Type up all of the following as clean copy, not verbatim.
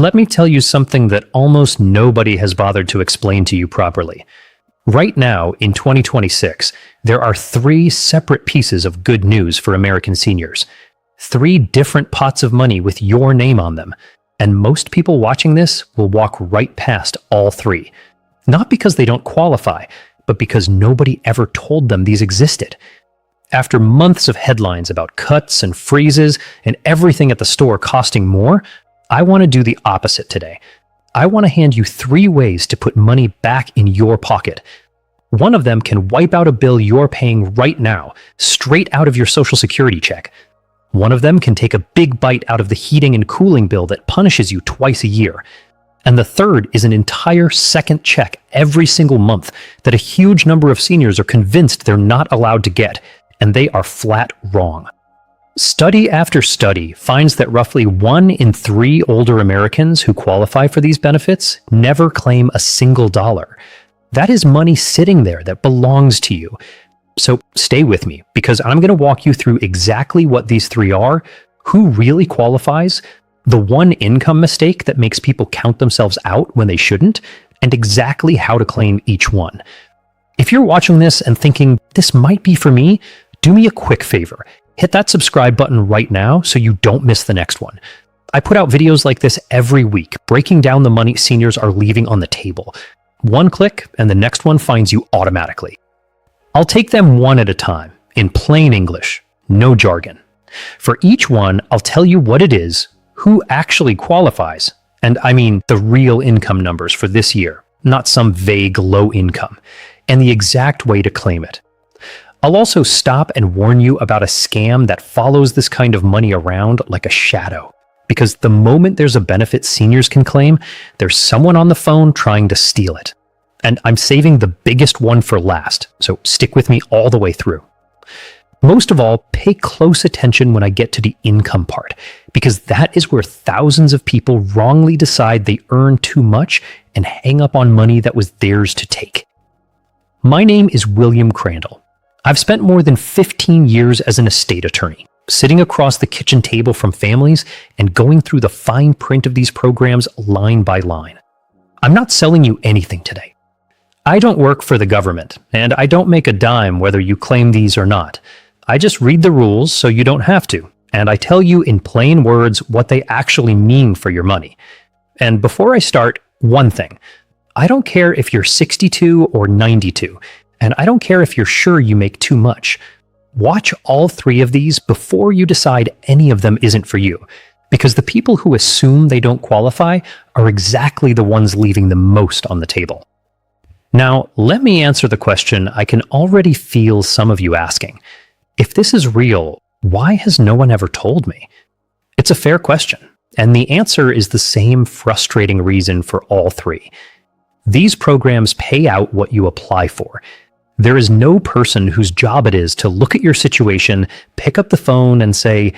Let me tell you something that almost nobody has bothered to explain to you properly. Right now, in 2026, there are 3 separate pieces of good news for American seniors. 3 different pots of money with your name on them. And most people watching this will walk right past all 3. Not because they don't qualify, but because nobody ever told them these existed. After months of headlines about cuts and freezes and everything at the store costing more, I want to do the opposite today. I want to hand you 3 ways to put money back in your pocket. One of them can wipe out a bill you're paying right now, straight out of your Social Security check. One of them can take a big bite out of the heating and cooling bill that punishes you twice a year. And the third is an entire second check every single month that a huge number of seniors are convinced they're not allowed to get, and they are flat wrong. Study after study finds that roughly 1 in 3 older Americans who qualify for these benefits never claim a single dollar. That is money sitting there that belongs to you. So stay with me, because I'm going to walk you through exactly what these 3 are, who really qualifies, the one income mistake that makes people count themselves out when they shouldn't, and exactly how to claim each one. If you're watching this and thinking, this might be for me, do me a quick favor. Hit that subscribe button right now so you don't miss the next one. I put out videos like this every week, breaking down the money seniors are leaving on the table. One click, and the next one finds you automatically. I'll take them one at a time, in plain English, no jargon. For each one, I'll tell you what it is, who actually qualifies, and I mean the real income numbers for this year, not some vague low income, and the exact way to claim it. I'll also stop and warn you about a scam that follows this kind of money around like a shadow. Because the moment there's a benefit seniors can claim, there's someone on the phone trying to steal it. And I'm saving the biggest one for last, so stick with me all the way through. Most of all, pay close attention when I get to the income part, because that is where thousands of people wrongly decide they earn too much and hang up on money that was theirs to take. My name is William Crandall. I've spent more than 15 years as an estate attorney, sitting across the kitchen table from families and going through the fine print of these programs line by line. I'm not selling you anything today. I don't work for the government, and I don't make a dime whether you claim these or not. I just read the rules so you don't have to, and I tell you in plain words what they actually mean for your money. And before I start, one thing. I don't care if you're 62 or 92, and I don't care if you're sure you make too much. Watch all 3 of these before you decide any of them isn't for you, because the people who assume they don't qualify are exactly the ones leaving the most on the table. Now, let me answer the question I can already feel some of you asking. If this is real, why has no one ever told me? It's a fair question, and the answer is the same frustrating reason for all 3. These programs pay out what you apply for. There is no person whose job it is to look at your situation, pick up the phone and say,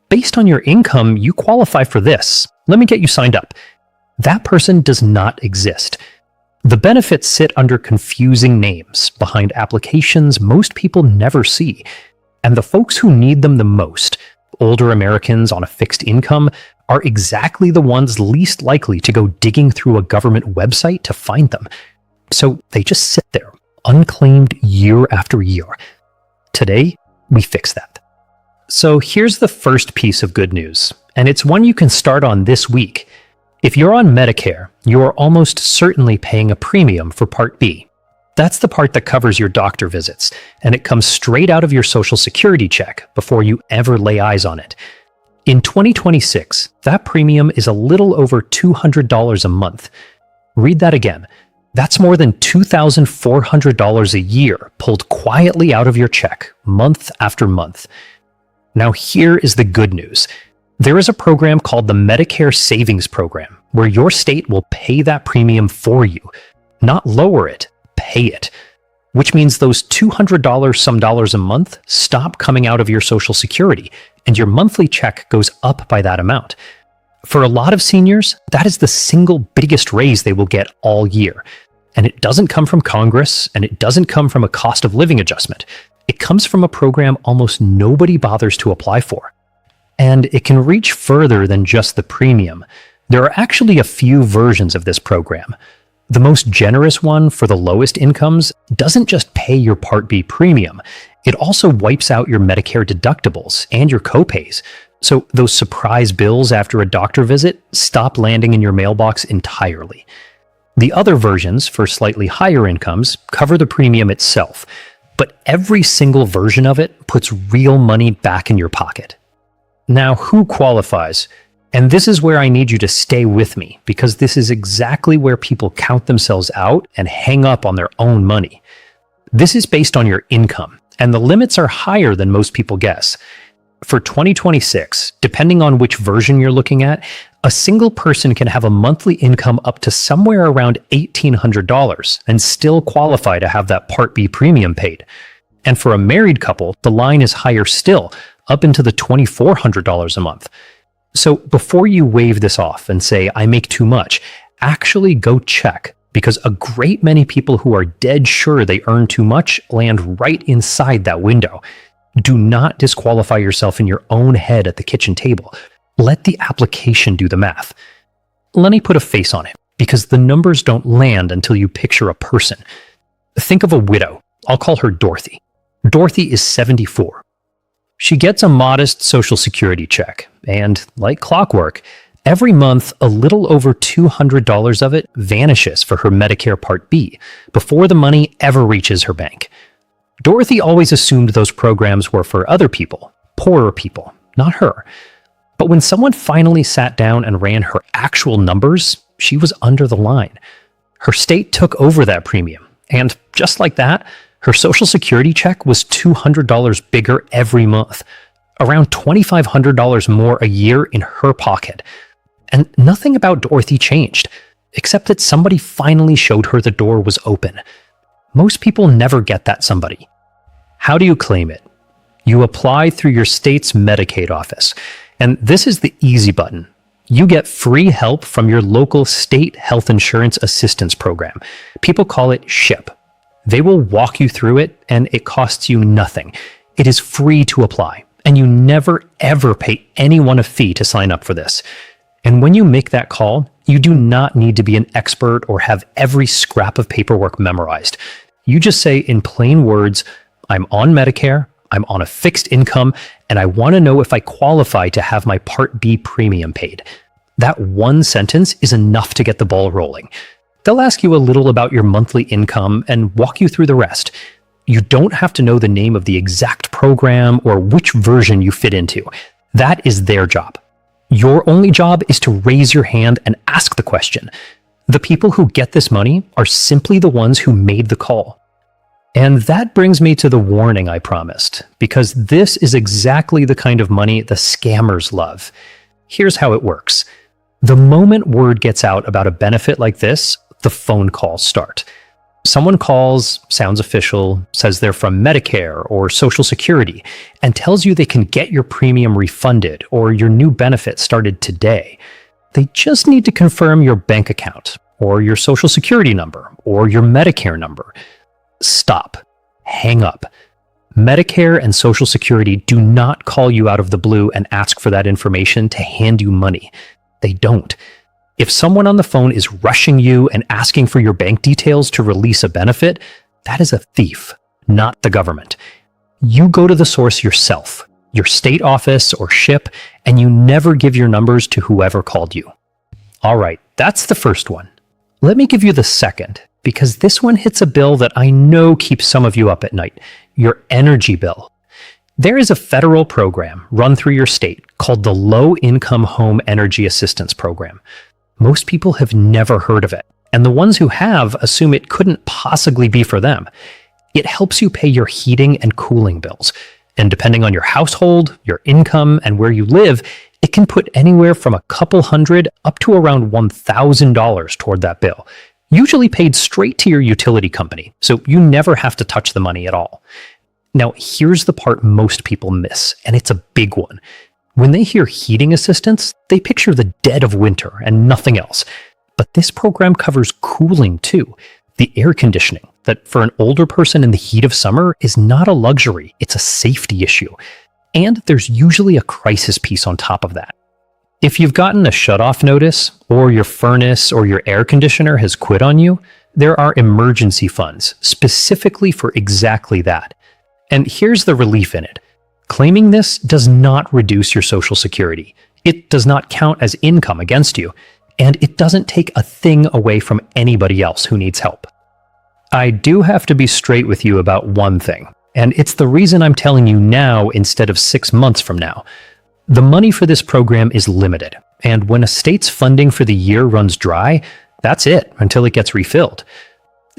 based on your income, you qualify for this. Let me get you signed up. That person does not exist. The benefits sit under confusing names behind applications most people never see. And the folks who need them the most, older Americans on a fixed income, are exactly the ones least likely to go digging through a government website to find them. So they just sit there, unclaimed year after year. Today, we fix that. So here's the first piece of good news, and it's one you can start on this week. If you're on Medicare, you're almost certainly paying a premium for Part B. That's the part that covers your doctor visits, and it comes straight out of your Social Security check before you ever lay eyes on it. In 2026, that premium is a little over $200 a month. Read that again. That's more than $2,400 a year pulled quietly out of your check, month after month. Now here is the good news. There is a program called the Medicare Savings Program, where your state will pay that premium for you. Not lower it, pay it. Which means those $200 some dollars a month stop coming out of your Social Security, and your monthly check goes up by that amount. For a lot of seniors, that is the single biggest raise they will get all year. And it doesn't come from Congress, and it doesn't come from a cost of living adjustment. It comes from a program almost nobody bothers to apply for. And it can reach further than just the premium. There are actually a few versions of this program. The most generous one for the lowest incomes doesn't just pay your Part B premium, it also wipes out your Medicare deductibles and your copays. So those surprise bills after a doctor visit stop landing in your mailbox entirely. The other versions, for slightly higher incomes, cover the premium itself, but every single version of it puts real money back in your pocket. Now, who qualifies? And this is where I need you to stay with me, because this is exactly where people count themselves out and hang up on their own money. This is based on your income, and the limits are higher than most people guess. For 2026, depending on which version you're looking at, a single person can have a monthly income up to somewhere around $1,800 and still qualify to have that Part B premium paid. And for a married couple, the line is higher still, up into the $2,400 a month. So before you wave this off and say, I make too much, actually go check, because a great many people who are dead sure they earn too much land right inside that window. Do not disqualify yourself in your own head at the kitchen table. Let the application do the math. Let me put a face on it, because the numbers don't land until you picture a person. Think of a widow. I'll call her Dorothy. Dorothy is 74. She gets a modest Social Security check, and like clockwork, every month a little over $200 of it vanishes for her Medicare Part B before the money ever reaches her bank. Dorothy always assumed those programs were for other people, poorer people, not her. But when someone finally sat down and ran her actual numbers, she was under the line. Her state took over that premium, and just like that, her Social Security check was $200 bigger every month, around $2,500 more a year in her pocket. And nothing about Dorothy changed, except that somebody finally showed her the door was open. Most people never get that somebody. How do you claim it? You apply through your state's Medicaid office, and this is the easy button. You get free help from your local state health insurance assistance program. People call it SHIP. They will walk you through it, and it costs you nothing. It is free to apply, and you never ever pay anyone a fee to sign up for this. And when you make that call, you do not need to be an expert or have every scrap of paperwork memorized. You just say in plain words, I'm on Medicare, I'm on a fixed income, and I want to know if I qualify to have my Part B premium paid. That one sentence is enough to get the ball rolling. They'll ask you a little about your monthly income and walk you through the rest. You don't have to know the name of the exact program or which version you fit into. That is their job. Your only job is to raise your hand and ask the question. The people who get this money are simply the ones who made the call. And that brings me to the warning I promised, because this is exactly the kind of money the scammers love. Here's how it works. The moment word gets out about a benefit like this, the phone calls start. Someone calls, sounds official, says they're from Medicare or Social Security, and tells you they can get your premium refunded or your new benefit started today. They just need to confirm your bank account, or your Social Security number, or your Medicare number. Stop. Hang up. Medicare and Social Security do not call you out of the blue and ask for that information to hand you money. They don't. If someone on the phone is rushing you and asking for your bank details to release a benefit, that is a thief, not the government. You go to the source yourself, your state office or SHIP, and you never give your numbers to whoever called you. All right, that's the first one. Let me give you the second, because this one hits a bill that I know keeps some of you up at night, your energy bill. There is a federal program run through your state called the Low Income Home Energy Assistance Program. Most people have never heard of it, and the ones who have assume it couldn't possibly be for them. It helps you pay your heating and cooling bills, and depending on your household, your income, and where you live, it can put anywhere from a couple hundred up to around $1,000 toward that bill, usually paid straight to your utility company, so you never have to touch the money at all. Now, here's the part most people miss, and it's a big one. When they hear heating assistance, they picture the dead of winter and nothing else. But this program covers cooling too, the air conditioning, that for an older person in the heat of summer is not a luxury, it's a safety issue. And there's usually a crisis piece on top of that. If you've gotten a shutoff notice, or your furnace or your air conditioner has quit on you, there are emergency funds specifically for exactly that. And here's the relief in it. Claiming this does not reduce your Social Security. It does not count as income against you, and it doesn't take a thing away from anybody else who needs help. I do have to be straight with you about one thing, and it's the reason I'm telling you now instead of 6 months from now. The money for this program is limited, and when a state's funding for the year runs dry, that's it until it gets refilled.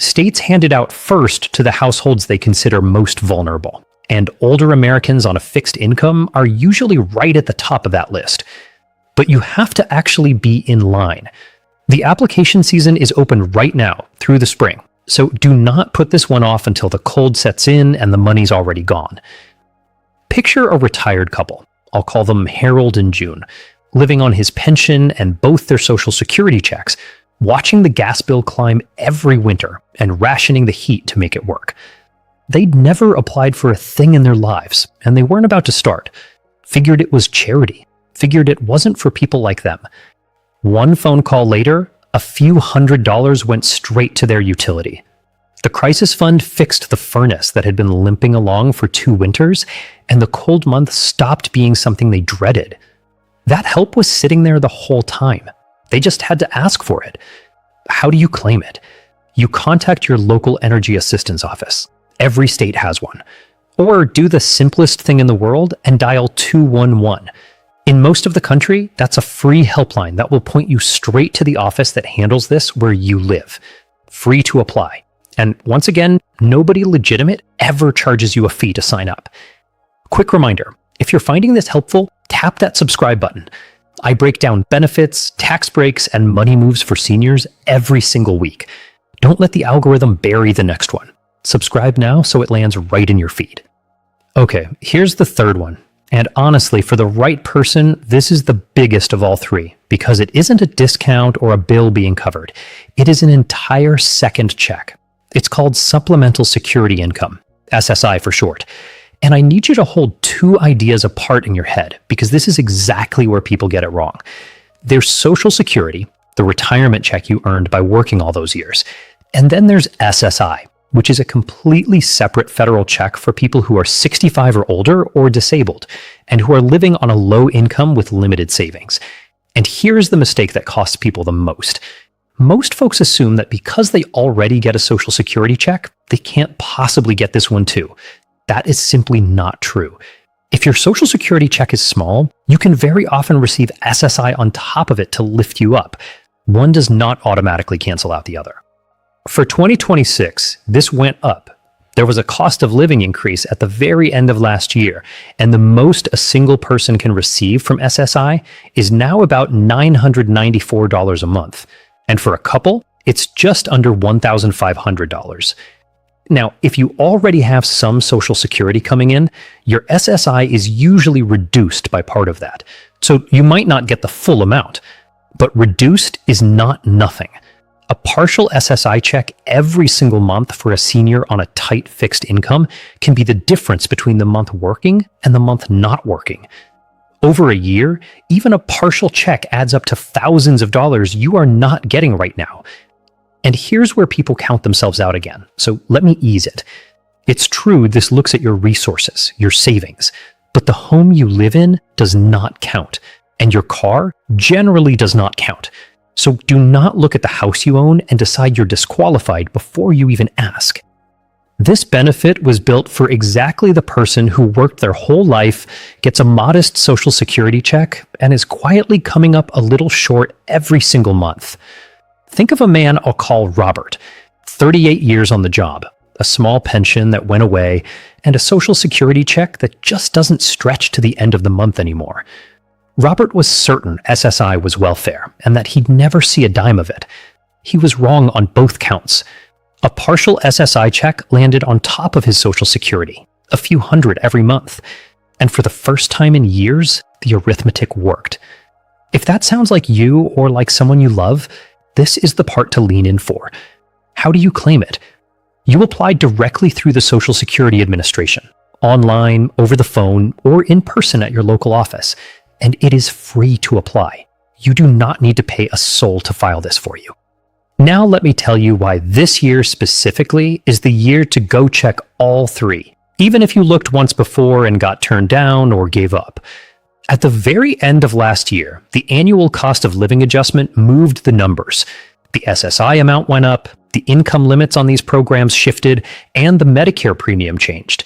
States hand it out first to the households they consider most vulnerable, and older Americans on a fixed income are usually right at the top of that list. But you have to actually be in line. The application season is open right now through the spring, so do not put this one off until the cold sets in and the money's already gone. Picture a retired couple, I'll call them Harold and June, living on his pension and both their Social Security checks, watching the gas bill climb every winter and rationing the heat to make it work. They'd never applied for a thing in their lives, and they weren't about to start. Figured it was charity. Figured it wasn't for people like them. One phone call later, a few $100s went straight to their utility. The crisis fund fixed the furnace that had been limping along for 2 winters, and the cold month stopped being something they dreaded. That help was sitting there the whole time. They just had to ask for it. How do you claim it? You contact your local energy assistance office. Every state has one. Or do the simplest thing in the world and dial 211. In most of the country, that's a free helpline that will point you straight to the office that handles this where you live. Free to apply. And once again, nobody legitimate ever charges you a fee to sign up. Quick reminder, if you're finding this helpful, tap that subscribe button. I break down benefits, tax breaks, and money moves for seniors every single week. Don't let the algorithm bury the next one. Subscribe now so it lands right in your feed. Okay, here's the third one. And honestly, for the right person, this is the biggest of all three, because it isn't a discount or a bill being covered. It is an entire second check. It's called Supplemental Security Income, SSI for short. And I need you to hold 2 ideas apart in your head, because this is exactly where people get it wrong. There's Social Security, the retirement check you earned by working all those years. And then there's SSI, which is a completely separate federal check for people who are 65 or older or disabled, and who are living on a low income with limited savings. And here's the mistake that costs people the most. Most folks assume that because they already get a Social Security check, they can't possibly get this one too. That is simply not true. If your Social Security check is small, you can very often receive SSI on top of it to lift you up. One does not automatically cancel out the other. For 2026, this went up. There was a cost of living increase at the very end of last year, and the most a single person can receive from SSI is now about $994 a month. And for a couple, it's just under $1,500. Now, if you already have some Social Security coming in, your SSI is usually reduced by part of that. So you might not get the full amount, but reduced is not nothing. A partial SSI check every single month for a senior on a tight fixed income can be the difference between the month working and the month not working. Over a year, even a partial check adds up to thousands of dollars you are not getting right now. And here's where people count themselves out again, so let me ease it. It's true this looks at your resources, your savings, but the home you live in does not count, and your car generally does not count. So do not look at the house you own and decide you're disqualified before you even ask. This benefit was built for exactly the person who worked their whole life, gets a modest Social Security check, and is quietly coming up a little short every single month. Think of a man I'll call Robert, 38 years on the job, a small pension that went away, and a Social Security check that just doesn't stretch to the end of the month anymore. Robert was certain SSI was welfare, and that he'd never see a dime of it. He was wrong on both counts. A partial SSI check landed on top of his Social Security, a few hundred every month. And for the first time in years, the arithmetic worked. If that sounds like you or like someone you love, this is the part to lean in for. How do you claim it? You apply directly through the Social Security Administration, online, over the phone, or in person at your local office. and it is free to apply. You do not need to pay a soul to file this for you. Now let me tell you why this year specifically is the year to go check all three, even if you looked once before and got turned down or gave up. At the very end of last year, the annual cost of living adjustment moved the numbers. The SSI amount went up, the income limits on these programs shifted, and the Medicare premium changed.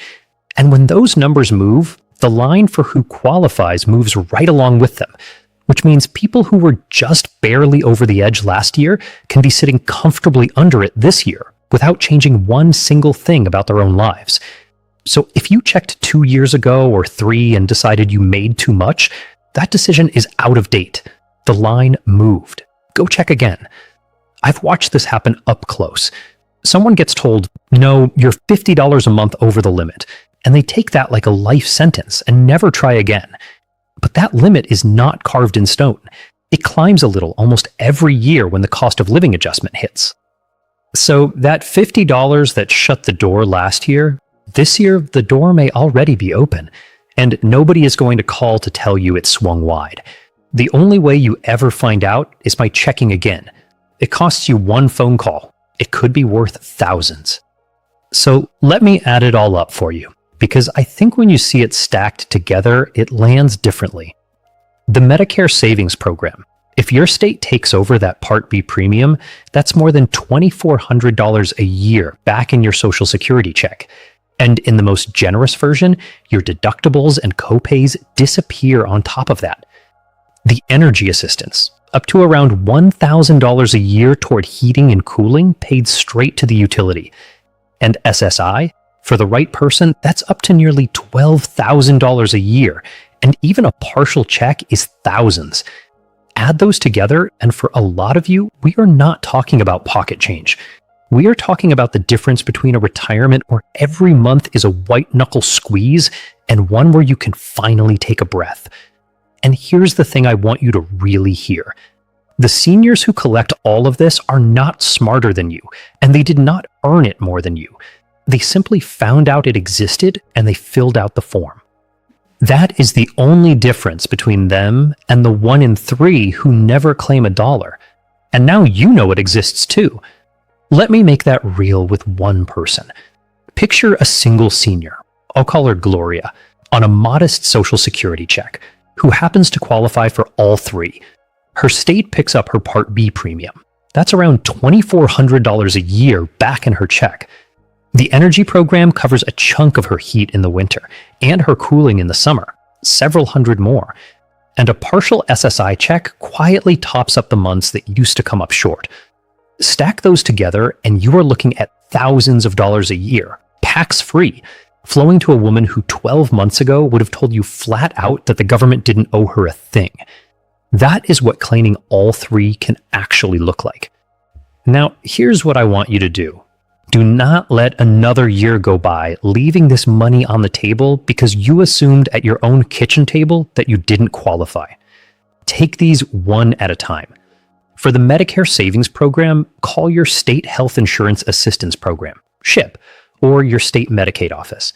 And when those numbers move, the line for who qualifies moves right along with them, which means people who were just barely over the edge last year can be sitting comfortably under it this year without changing one single thing about their own lives. So if you checked 2 years ago or 3 and decided you made too much, that decision is out of date. The line moved. Go check again. I've watched this happen up close. Someone gets told, no, you're $50 a month over the limit, and they take that like a life sentence and never try again. But that limit is not carved in stone. It climbs a little almost every year when the cost of living adjustment hits. So that $50 that shut the door last year, this year the door may already be open, and nobody is going to call to tell you it swung wide. The only way you ever find out is by checking again. It costs you one phone call. It could be worth thousands. So let me add it all up for you, because I think when you see it stacked together, it lands differently. The Medicare Savings Program. If your state takes over that Part B premium, that's more than $2,400 a year back in your Social Security check. And in the most generous version, your deductibles and copays disappear on top of that. The energy assistance, up to around $1,000 a year toward heating and cooling, paid straight to the utility. And SSI, for the right person, that's up to nearly $12,000 a year, and even a partial check is thousands. Add those together, and for a lot of you, we are not talking about pocket change. We are talking about the difference between a retirement where every month is a white-knuckle squeeze and one where you can finally take a breath. And here's the thing I want you to really hear. The seniors who collect all of this are not smarter than you, and they did not earn it more than you. They simply found out it existed and they filled out the form. That is the only difference between them and the 1 in 3 who never claim a dollar. And now you know it exists too. Let me make that real with one person. Picture a single senior, I'll call her Gloria, on a modest Social Security check, who happens to qualify for all three. Her state picks up her Part B premium. That's around $2,400 a year back in her check. The energy program covers a chunk of her heat in the winter and her cooling in the summer, several hundred more. And a partial SSI check quietly tops up the months that used to come up short. Stack those together and you are looking at thousands of dollars a year, tax-free, flowing to a woman who 12 months ago would have told you flat out that the government didn't owe her a thing. That is what claiming all three can actually look like. Now, here's what I want you to do. Do not let another year go by leaving this money on the table because you assumed at your own kitchen table that you didn't qualify. Take these one at a time. For the Medicare Savings Program, call your State Health Insurance Assistance Program, SHIP, or your state Medicaid office.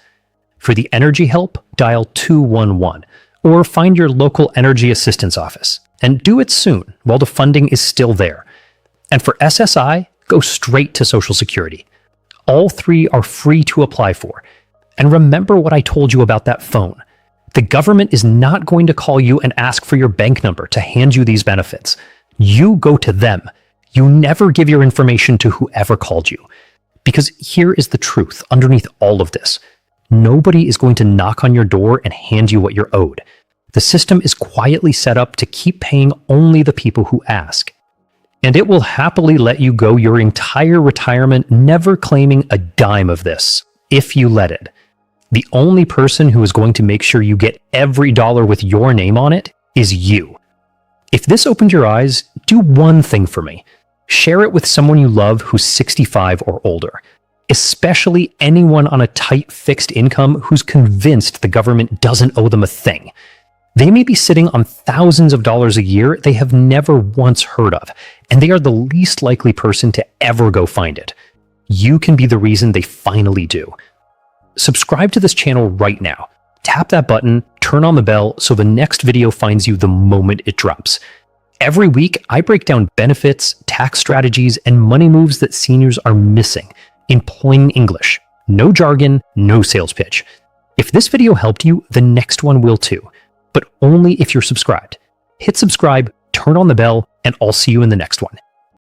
For the energy help, dial 211, or find your local energy assistance office, and do it soon while the funding is still there. And for SSI, go straight to Social Security. All three are free to apply for. And remember what I told you about that phone. The government is not going to call you and ask for your bank number to hand you these benefits. You go to them. You never give your information to whoever called you. Because here is the truth underneath all of this. Nobody is going to knock on your door and hand you what you're owed. The system is quietly set up to keep paying only the people who ask. And it will happily let you go your entire retirement never claiming a dime of this, if you let it. The only person who is going to make sure you get every dollar with your name on it is you. If this opened your eyes, do one thing for me. Share it with someone you love who's 65 or older, especially anyone on a tight fixed income who's convinced the government doesn't owe them a thing. They may be sitting on thousands of dollars a year they have never once heard of, and they are the least likely person to ever go find it. You can be the reason they finally do. Subscribe to this channel right now. Tap that button, turn on the bell so the next video finds you the moment it drops. Every week, I break down benefits, tax strategies, and money moves that seniors are missing in plain English. No jargon, no sales pitch. If this video helped you, the next one will too, but only if you're subscribed. Hit subscribe, turn on the bell, and I'll see you in the next one.